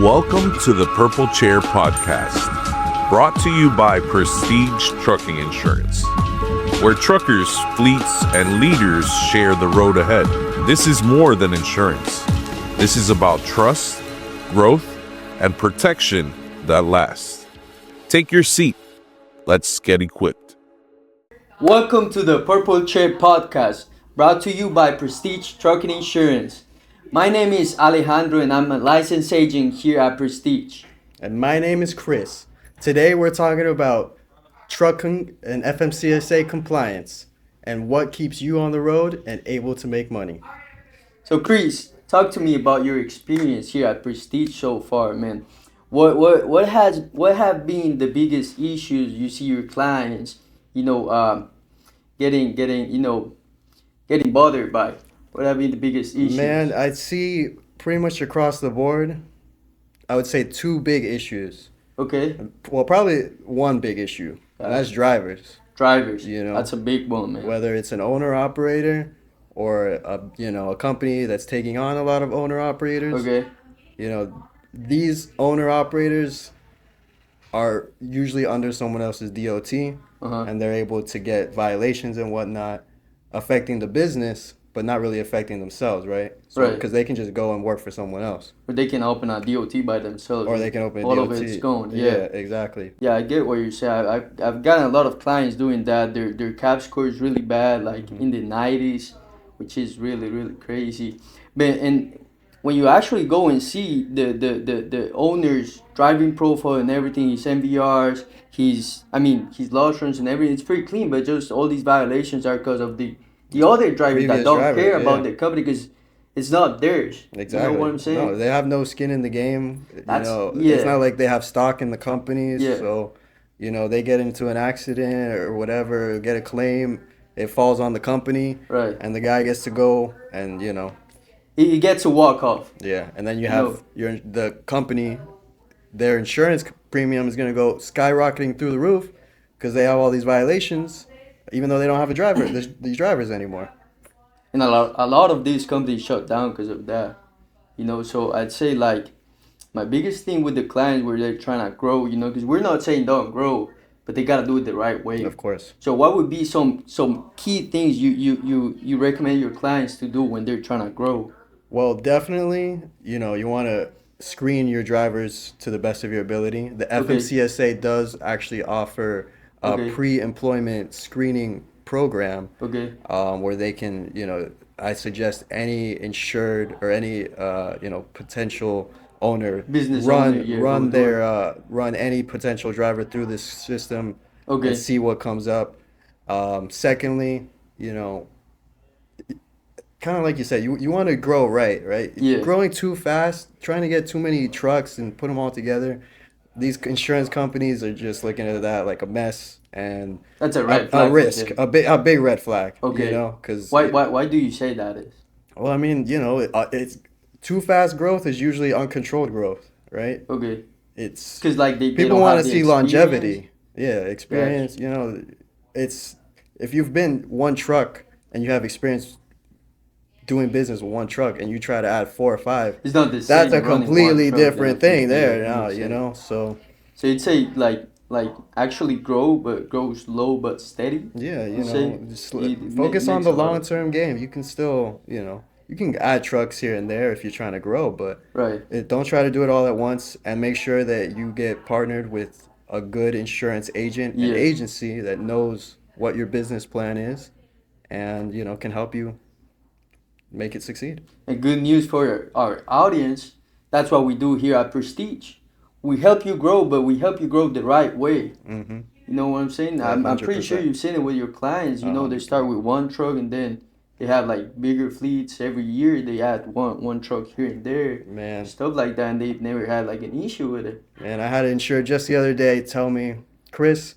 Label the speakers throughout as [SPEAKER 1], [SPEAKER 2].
[SPEAKER 1] Welcome to the Purple Chair Podcast, brought to you by Prestige Trucking Insurance, where truckers, fleets, and leaders share the road ahead. This is more than insurance. This is about trust, growth, and protection that lasts. Take your seat. Let's get equipped.
[SPEAKER 2] Welcome to the Purple Chair Podcast, brought to you by Prestige Trucking Insurance. My name is Alejandro and I'm a licensed agent here at Prestige.
[SPEAKER 3] And my name is Chris. Today we're talking about trucking and FMCSA compliance and what keeps you on the road and able to make money.
[SPEAKER 2] So Chris, talk to me about your experience here at Prestige so far, man. What have been the biggest issues you see your clients, getting bothered by? What have been the biggest issues?
[SPEAKER 3] Man, I see pretty much across the board, I would say two big issues.
[SPEAKER 2] Okay.
[SPEAKER 3] Well, probably one big issue, and that's drivers.
[SPEAKER 2] Drivers, that's a big one, man.
[SPEAKER 3] Whether it's an owner-operator or a company that's taking on a lot of owner-operators.
[SPEAKER 2] Okay.
[SPEAKER 3] These owner-operators are usually under someone else's DOT, and they're able to get violations and whatnot, affecting the business, but not really affecting themselves, right?
[SPEAKER 2] Right.
[SPEAKER 3] Because they can just go and work for someone else.
[SPEAKER 2] Or they can open a DOT by themselves.
[SPEAKER 3] Or they can open a
[SPEAKER 2] all
[SPEAKER 3] DOT.
[SPEAKER 2] All of it's gone,
[SPEAKER 3] yeah. Exactly.
[SPEAKER 2] Yeah, I get what you're saying. I've gotten a lot of clients doing that. Their CAP score is really bad, like in the 90s, which is really, really crazy. And when you actually go and see the owner's driving profile and everything, his MVRs, his loss runs and everything, it's pretty clean, but just all these violations are because of the other drivers that don't care about their company because it's not theirs.
[SPEAKER 3] Exactly.
[SPEAKER 2] You know what I'm saying?
[SPEAKER 3] No, they have no skin in the game. It's not like they have stock in the companies.
[SPEAKER 2] Yeah.
[SPEAKER 3] So, they get into an accident or whatever, get a claim, it falls on the company.
[SPEAKER 2] Right.
[SPEAKER 3] And the guy gets to go and,
[SPEAKER 2] He gets to walk off.
[SPEAKER 3] Yeah, and then you have the company, their insurance premium is going to go skyrocketing through the roof because they have all these violations, even though they don't have these drivers anymore.
[SPEAKER 2] And a lot of these companies shut down because of that. So I'd say like my biggest thing with the clients where they're trying to grow, because we're not saying don't grow, but they gotta do it the right way.
[SPEAKER 3] Of course.
[SPEAKER 2] So what would be some key things you recommend your clients to do when they're trying to grow?
[SPEAKER 3] Well, definitely, you want to screen your drivers to the best of your ability. The FMCSA does actually offer a pre-employment screening program where they can, I suggest any insured or any, potential owner run any potential driver through this system and see what comes up. Secondly, kind of like you said, you want to grow right?
[SPEAKER 2] Yeah.
[SPEAKER 3] Growing too fast, trying to get too many trucks and put them all together, these insurance companies are just looking at that like a mess, and
[SPEAKER 2] that's a red flag.
[SPEAKER 3] A risk, a big red flag.
[SPEAKER 2] Okay.
[SPEAKER 3] Because
[SPEAKER 2] why do you say that is?
[SPEAKER 3] Well, it's too fast growth is usually uncontrolled growth, right?
[SPEAKER 2] Okay.
[SPEAKER 3] It's
[SPEAKER 2] because like
[SPEAKER 3] people want to see longevity. Yeah, experience.
[SPEAKER 2] Right.
[SPEAKER 3] It's if you've been one truck and you have experience doing business with one truck and you try to add 4 or 5,
[SPEAKER 2] it's not the same.
[SPEAKER 3] That's a completely different thing there now, so
[SPEAKER 2] you'd say like actually grow, but grow slow but steady.
[SPEAKER 3] Yeah, just focus on the long-term game. You can still, you can add trucks here and there if you're trying to grow, but don't try to do it all at once, and make sure that you get partnered with a good insurance agent and agency that knows what your business plan is and can help you make it succeed.
[SPEAKER 2] And good news for our audience, that's what we do here at Prestige. We help you grow, but we help you grow the right way.
[SPEAKER 3] Mm-hmm.
[SPEAKER 2] You know what I'm saying? I'm pretty sure you've seen it with your clients. They start with one truck and then they have like bigger fleets. Every year they add one truck here and there.
[SPEAKER 3] Man.
[SPEAKER 2] Stuff like that, and they've never had like an issue with it.
[SPEAKER 3] Man, I had an insured just the other day tell me, Chris,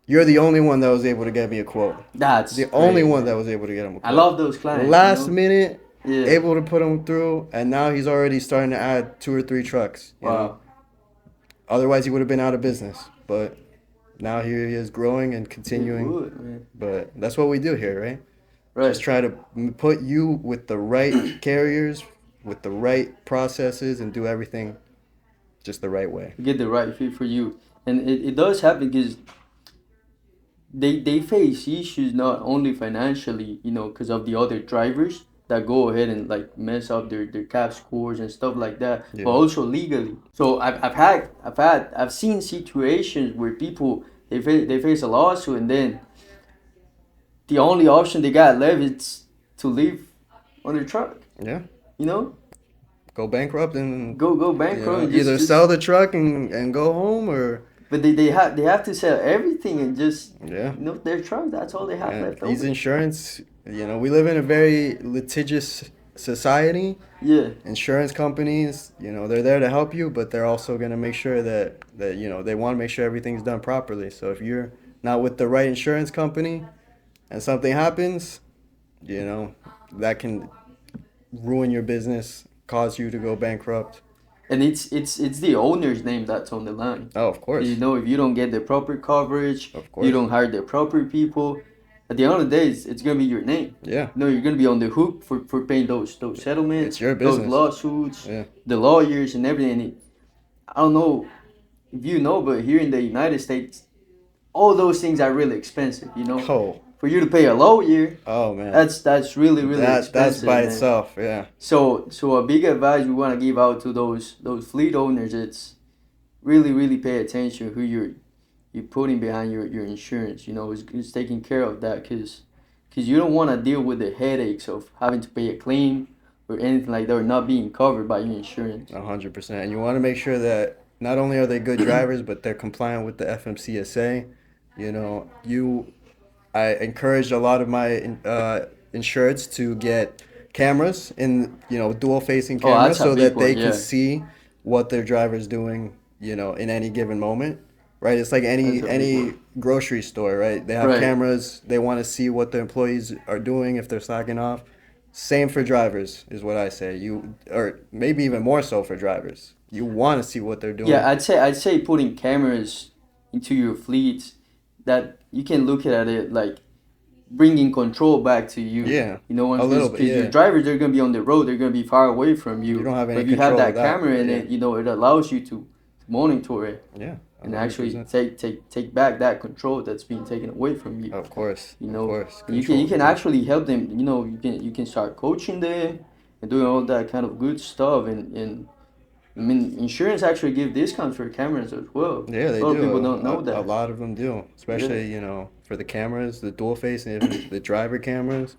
[SPEAKER 3] you're the only one that was able to get me a quote.
[SPEAKER 2] That's
[SPEAKER 3] the only one that was able to get him a quote.
[SPEAKER 2] I love those clients.
[SPEAKER 3] Last minute, able to put him through, and now he's already starting to add 2 or 3 trucks.
[SPEAKER 2] Wow.
[SPEAKER 3] Otherwise, he would have been out of business. But now here he is growing and continuing.
[SPEAKER 2] Good,
[SPEAKER 3] but that's what we do here, right?
[SPEAKER 2] Right.
[SPEAKER 3] Just try to put you with the right carriers with the right processes and do everything just the right way.
[SPEAKER 2] Get the right fit for you. And it does happen because they face issues not only financially, because of the other drivers that go ahead and like mess up their cap scores and stuff like that, but also legally. So I've seen situations where people they face a lawsuit, and then the only option they got left is to live on their truck.
[SPEAKER 3] Yeah.
[SPEAKER 2] Go
[SPEAKER 3] bankrupt and
[SPEAKER 2] go bankrupt.
[SPEAKER 3] Either sell the truck and go home, or.
[SPEAKER 2] But they have to sell everything and just their truck. That's all they have left.
[SPEAKER 3] These over. Insurance, we live in a very litigious society.
[SPEAKER 2] Yeah.
[SPEAKER 3] Insurance companies, they're there to help you, but they're also gonna make sure that they want to make sure everything's done properly. So if you're not with the right insurance company, and something happens, that can ruin your business, cause you to go bankrupt.
[SPEAKER 2] And it's the owner's name that's on the line.
[SPEAKER 3] Oh, of course.
[SPEAKER 2] If you don't get the proper coverage,
[SPEAKER 3] of course.
[SPEAKER 2] You don't hire the proper people, at the end of the day, it's gonna be your name.
[SPEAKER 3] Yeah.
[SPEAKER 2] You're gonna be on the hook for paying those settlements.
[SPEAKER 3] It's your business.
[SPEAKER 2] Those lawsuits, the lawyers and everything. I don't know if you know, but here in the United States, all those things are really expensive.
[SPEAKER 3] Oh.
[SPEAKER 2] For you to pay a lawyer,
[SPEAKER 3] oh man,
[SPEAKER 2] that's really expensive.
[SPEAKER 3] That's by itself, yeah.
[SPEAKER 2] So a big advice we want to give out to those fleet owners, it's really pay attention who you're putting behind your insurance. Who's taking care of that, because you don't want to deal with the headaches of having to pay a claim or anything like that, or not being covered by your insurance.
[SPEAKER 3] 100%, and you want to make sure that not only are they good drivers, but they're compliant with the FMCSA. I encouraged a lot of my insureds to get cameras dual facing cameras, so that they can see what their driver's doing, in any given moment, right? It's like any grocery store, right? They have cameras. They want to see what their employees are doing, if they're slacking off. Same for drivers is what I say. Or maybe even more so for drivers. You want to see what they're doing.
[SPEAKER 2] Yeah, I'd say putting cameras into your fleets, that you can look at it like bringing control back to you.
[SPEAKER 3] Yeah,
[SPEAKER 2] a little bit. Because your drivers, they're gonna be on the road. They're gonna be far away from you.
[SPEAKER 3] You don't have any
[SPEAKER 2] But if you
[SPEAKER 3] control
[SPEAKER 2] have that camera in it, it allows you to monitor it.
[SPEAKER 3] Yeah. 100%.
[SPEAKER 2] And actually take back that control that's being taken away from you.
[SPEAKER 3] Of course.
[SPEAKER 2] Of
[SPEAKER 3] course.
[SPEAKER 2] You can actually help them. You can start coaching them and doing all that kind of good stuff. And I mean, insurance actually give discounts for cameras as well.
[SPEAKER 3] Yeah, they do.
[SPEAKER 2] A lot of people don't know that.
[SPEAKER 3] A lot of them do, especially for the cameras, the dual face, and the driver cameras,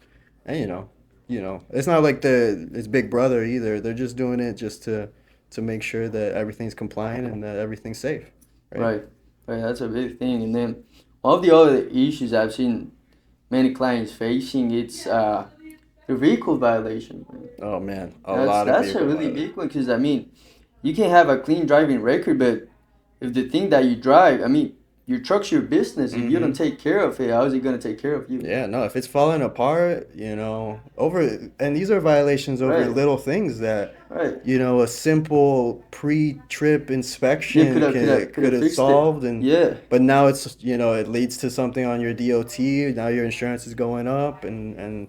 [SPEAKER 3] and it's not like it's Big Brother either. They're just doing it just to make sure that everything's compliant and that everything's safe.
[SPEAKER 2] Right. That's a big thing. And then one of the other issues I've seen many clients facing, it's the vehicle violation.
[SPEAKER 3] Oh man, that's
[SPEAKER 2] a really big one, because I mean, you can have a clean driving record, but if the thing that you drive, I mean, your truck's your business. If you don't take care of it, how is it going to take care of you?
[SPEAKER 3] Yeah, no, if it's falling apart, and these are violations over little things that, a simple pre-trip inspection could have solved. But now it's, it leads to something on your DOT. Now your insurance is going up, and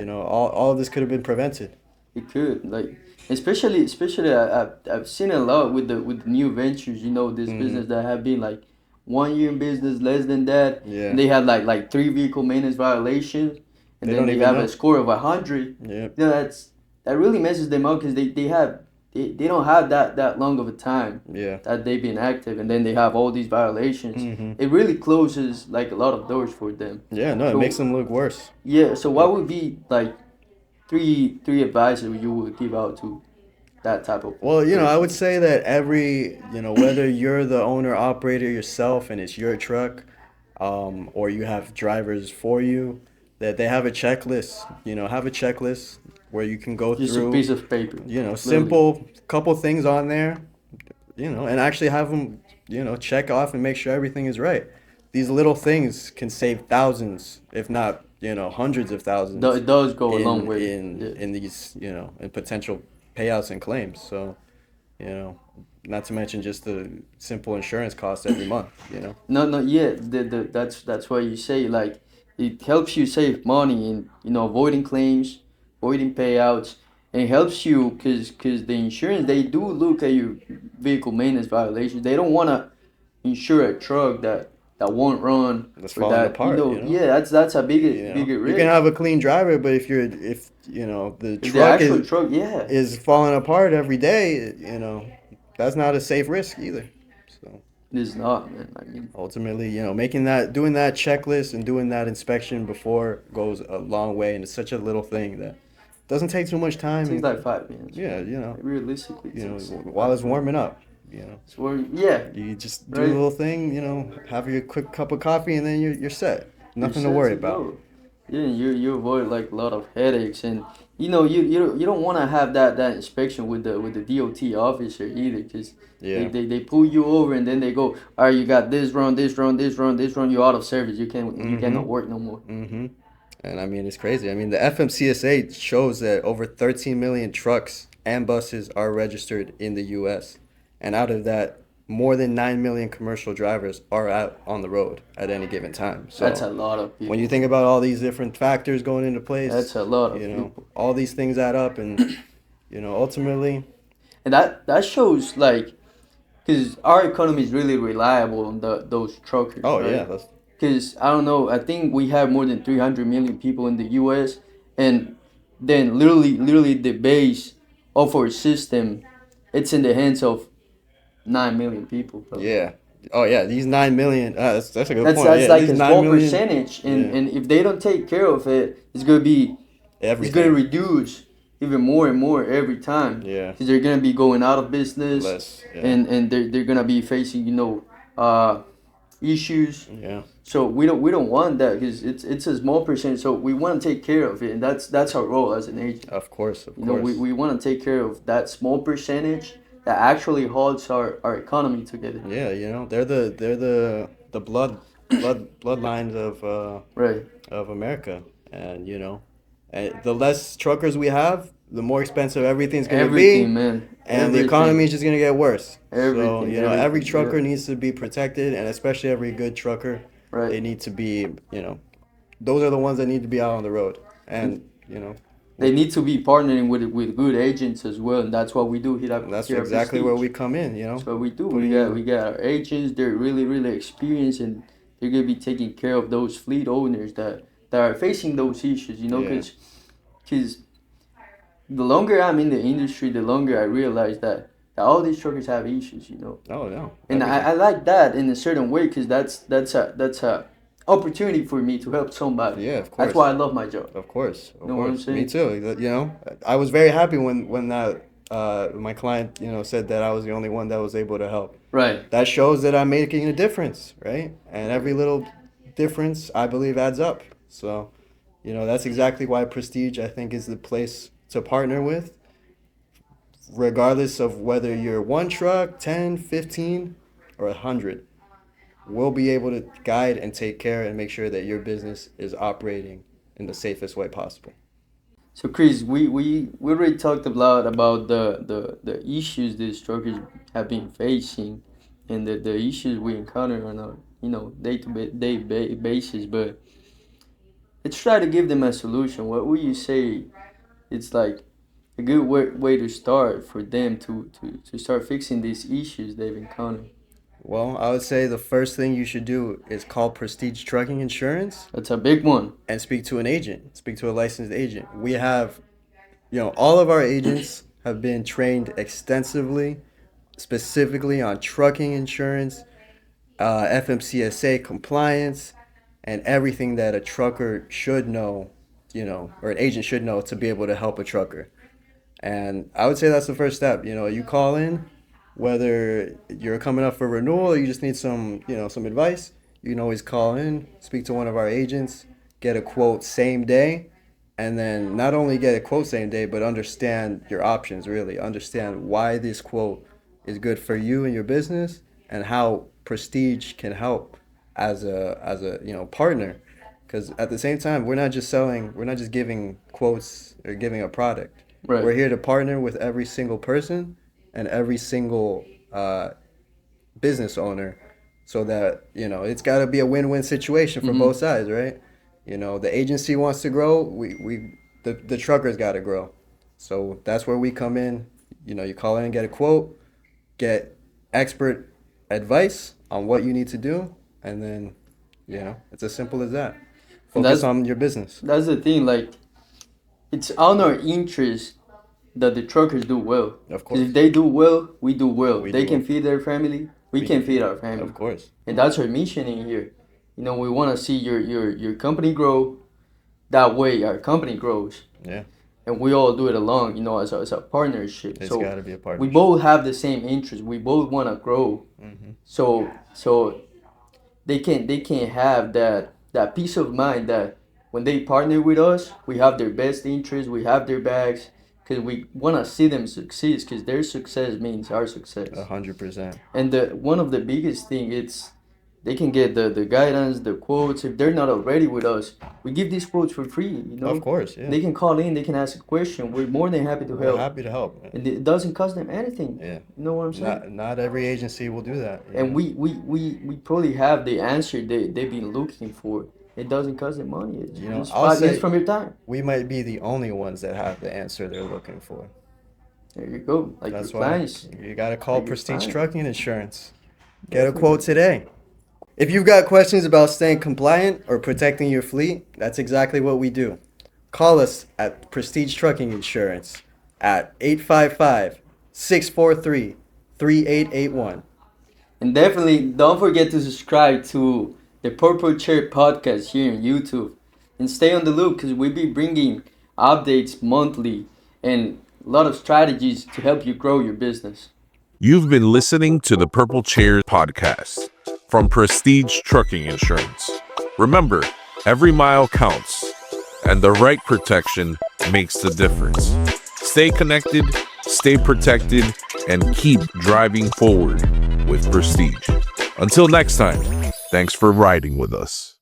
[SPEAKER 3] all of this could have been prevented.
[SPEAKER 2] It could, especially I've seen a lot with the new ventures, this business that have been like 1 year in business, less than that.
[SPEAKER 3] Yeah.
[SPEAKER 2] And they had like 3 vehicle maintenance violations, and then they have a score of 100.
[SPEAKER 3] Yeah.
[SPEAKER 2] That really messes them up, because they don't have that long of a time that they've been active, and then they have all these violations. It really closes like a lot of doors for them.
[SPEAKER 3] Yeah, no, it makes them look worse.
[SPEAKER 2] Yeah, so what would be like three advices you would give out to that type of
[SPEAKER 3] Well, I would say that every, whether you're the owner operator yourself and it's your truck, or you have drivers for you, that they have a checklist. Have a checklist where you can go
[SPEAKER 2] just
[SPEAKER 3] through,
[SPEAKER 2] a piece of paper,
[SPEAKER 3] simple couple things on there, and actually have them, check off and make sure everything is right. These little things can save thousands, if not, hundreds of thousands.
[SPEAKER 2] It does go a long way
[SPEAKER 3] in these, in potential payouts and claims. So, not to mention just the simple insurance cost every month.
[SPEAKER 2] That's why you say, it helps you save money in avoiding claims, avoiding payouts, It helps you because the insurance, they do look at your vehicle maintenance violations. They don't want to insure a truck that won't run
[SPEAKER 3] That's
[SPEAKER 2] or
[SPEAKER 3] falling
[SPEAKER 2] that,
[SPEAKER 3] apart.
[SPEAKER 2] yeah, that's a
[SPEAKER 3] You know,
[SPEAKER 2] bigger
[SPEAKER 3] you
[SPEAKER 2] risk.
[SPEAKER 3] can have a clean driver, but if you know the
[SPEAKER 2] If the
[SPEAKER 3] truck
[SPEAKER 2] actual truck, yeah,
[SPEAKER 3] is falling apart every day, you know, that's not a safe risk either. So
[SPEAKER 2] it is not, man. I mean,
[SPEAKER 3] ultimately, you know, doing that checklist and doing that inspection before goes a long way, and it's such a little thing that doesn't take too much
[SPEAKER 2] it
[SPEAKER 3] time.
[SPEAKER 2] takes
[SPEAKER 3] And
[SPEAKER 2] like 5 minutes.
[SPEAKER 3] yeah,
[SPEAKER 2] Man.
[SPEAKER 3] you know,
[SPEAKER 2] Realistically, it
[SPEAKER 3] you know,
[SPEAKER 2] takes
[SPEAKER 3] while it's warming up, you know,
[SPEAKER 2] so yeah,
[SPEAKER 3] you just do a
[SPEAKER 2] right.
[SPEAKER 3] little thing, you know, have your quick cup of coffee, and then you're set.
[SPEAKER 2] You're
[SPEAKER 3] Nothing to
[SPEAKER 2] set
[SPEAKER 3] worry
[SPEAKER 2] to
[SPEAKER 3] about.
[SPEAKER 2] go. Yeah, you avoid like a lot of headaches, and you don't want to have that inspection with the DOT officer either, because
[SPEAKER 3] Yeah.
[SPEAKER 2] they pull you over and then they go, all right, you got this wrong, this wrong, this wrong, this wrong, you're out of service, you cannot work no more.
[SPEAKER 3] Mm-hmm. And I mean, it's crazy. I mean, the FMCSA shows that over 13 million trucks and buses are registered in the U.S. And out of that, more than 9 million commercial drivers are out on the road at any given time. So
[SPEAKER 2] That's a lot of people.
[SPEAKER 3] when you think about all these different factors going into place,
[SPEAKER 2] That's a lot of
[SPEAKER 3] you know,
[SPEAKER 2] people.
[SPEAKER 3] all these things add up, and you know, ultimately,
[SPEAKER 2] And that shows like, because our economy is really reliable on those truckers.
[SPEAKER 3] oh
[SPEAKER 2] right?
[SPEAKER 3] yeah, that's
[SPEAKER 2] Because I don't know, I think we have more than 300 million people in the U.S. and then literally the base of our system, it's in the hands of 9 million people. Bro.
[SPEAKER 3] yeah. Oh yeah, these 9 million. That's a good point.
[SPEAKER 2] That's
[SPEAKER 3] Yeah,
[SPEAKER 2] like
[SPEAKER 3] these
[SPEAKER 2] a
[SPEAKER 3] 9
[SPEAKER 2] small
[SPEAKER 3] million.
[SPEAKER 2] percentage, and
[SPEAKER 3] Yeah.
[SPEAKER 2] if they don't take care of it, it's gonna
[SPEAKER 3] Everything.
[SPEAKER 2] reduce even more and more every time.
[SPEAKER 3] Yeah.
[SPEAKER 2] Because they're gonna be going out of business,
[SPEAKER 3] Less. Yeah.
[SPEAKER 2] and they're gonna be facing issues.
[SPEAKER 3] Yeah.
[SPEAKER 2] So we don't want that because it's a small percent. So we want to take care of it, and that's our role as an agent.
[SPEAKER 3] Of course.
[SPEAKER 2] You know, we want to take care of that small percentage that actually holds our economy together.
[SPEAKER 3] Yeah, you know, they're the bloodlines
[SPEAKER 2] Right.
[SPEAKER 3] of America, and you know, the less truckers we have, the more expensive everything's gonna
[SPEAKER 2] Everything,
[SPEAKER 3] be,
[SPEAKER 2] man.
[SPEAKER 3] and the economy is just gonna get worse. So
[SPEAKER 2] Everything,
[SPEAKER 3] you know, every
[SPEAKER 2] everything,
[SPEAKER 3] trucker
[SPEAKER 2] yeah.
[SPEAKER 3] needs to be protected, and especially every good trucker,
[SPEAKER 2] Right.
[SPEAKER 3] they need to be, you know, those are the ones that need to be out on the road, and you know.
[SPEAKER 2] They need to be partnering with good agents as well, and that's what we do here at
[SPEAKER 3] That's
[SPEAKER 2] here at
[SPEAKER 3] exactly where we
[SPEAKER 2] Prestige.
[SPEAKER 3] come in, you know.
[SPEAKER 2] That's what we do.
[SPEAKER 3] Putting
[SPEAKER 2] We got our agents. They're really experienced, and they're gonna be taking care of those fleet owners that are facing those issues. You know,
[SPEAKER 3] Yeah.
[SPEAKER 2] because the longer I'm in the industry, the longer I realize that all these truckers have issues. You know,
[SPEAKER 3] Oh no.
[SPEAKER 2] and I like that in a certain way because that's a opportunity for me to help somebody.
[SPEAKER 3] Yeah, of course.
[SPEAKER 2] That's why I love my job.
[SPEAKER 3] Of course, of
[SPEAKER 2] Know what I'm
[SPEAKER 3] course.
[SPEAKER 2] saying?
[SPEAKER 3] Me too. You know, I was very happy when that my client, you know, said that I was the only one that was able to help.
[SPEAKER 2] Right.
[SPEAKER 3] That shows that I'm making a difference, right? And every little difference, I believe, adds up. So, you know, that's exactly why Prestige, I think, is the place to partner with, regardless of whether you're one truck, 10, 15, or 100. We'll be able to guide and take care and make sure that your business is operating in the safest way possible.
[SPEAKER 2] So Chris, we already talked a lot about the issues these truckers have been facing, and the issues we encounter on a day basis. But let's try to give them a solution. What would you say? It's like a good way to start for them to start fixing these issues they've encountered.
[SPEAKER 3] Well, I would say the first thing you should do is call Prestige Trucking Insurance
[SPEAKER 2] That's a big one.
[SPEAKER 3] and speak to an agent, speak to a licensed agent. We have, you know, all of our agents have been trained extensively, specifically on trucking insurance, FMCSA compliance, and everything that a trucker should know, you know, or an agent should know to be able to help a trucker. And I would say that's the first step. You know, you call in, whether you're coming up for renewal or you just need some, you know, some advice, you can always call in, speak to one of our agents, get a quote same day, and then not only get a quote same day, but understand your options, really. Understand why this quote is good for you and your business and how Prestige can help as a you know, partner. Because at the same time, we're not just giving quotes or giving a product.
[SPEAKER 2] Right.
[SPEAKER 3] We're here to partner with every single person and every single business owner, so that, you know, it's got to be a win-win situation for both sides, right? You know, the agency wants to grow, the truckers got to grow. So that's where we come in. You know, you call in and get a quote, get expert advice on what you need to do, and then, you know, it's as simple as that. Focus on your business.
[SPEAKER 2] That's the thing, like, it's on our interest that the truckers do well.
[SPEAKER 3] Of course.
[SPEAKER 2] Because if they do well, we do well. They can feed their family, we can feed our family.
[SPEAKER 3] Of course.
[SPEAKER 2] And that's our mission in here. You know, we want to see your company grow. That way, our company grows.
[SPEAKER 3] Yeah.
[SPEAKER 2] And we all do it along, you know, as a partnership.
[SPEAKER 3] It's got to be a partnership.
[SPEAKER 2] We both have the same interest. We both want to grow.
[SPEAKER 3] Mm-hmm.
[SPEAKER 2] So they can have that peace of mind that when they partner with us, we have their best interest, we have their backs, because we want to see them succeed, because their success means our success.
[SPEAKER 3] 100%.
[SPEAKER 2] And one of the biggest thing, it's they can get the guidance, the quotes. If they're not already with us, we give these quotes for free, you know?
[SPEAKER 3] Of course, yeah.
[SPEAKER 2] They can call in, they can ask a question. We're more than happy to help.
[SPEAKER 3] We're happy to help. Man.
[SPEAKER 2] And it doesn't cost them anything.
[SPEAKER 3] Yeah.
[SPEAKER 2] You know what I'm saying?
[SPEAKER 3] Not every agency will do that.
[SPEAKER 2] Yeah. And we probably have the answer they've been looking for. It doesn't cost them money. It's just 5 minutes from your time.
[SPEAKER 3] We might be the only ones that have the answer they're looking for.
[SPEAKER 2] There you go. Like
[SPEAKER 3] that's
[SPEAKER 2] your
[SPEAKER 3] why
[SPEAKER 2] clients.
[SPEAKER 3] You got to call Prestige Trucking Insurance. Get a quote today. If you've got questions about staying compliant or protecting your fleet, that's exactly what we do. Call us at Prestige Trucking Insurance at 855-643-3881.
[SPEAKER 2] And definitely don't forget to subscribe to the Purple Chair podcast here on YouTube. And stay on the loop, because we'll be bringing updates monthly and a lot of strategies to help you grow your business.
[SPEAKER 1] You've been listening to the Purple Chair podcast from Prestige Trucking Insurance. Remember, every mile counts, and the right protection makes the difference. Stay connected, stay protected, and keep driving forward with Prestige. Until next time, thanks for riding with us.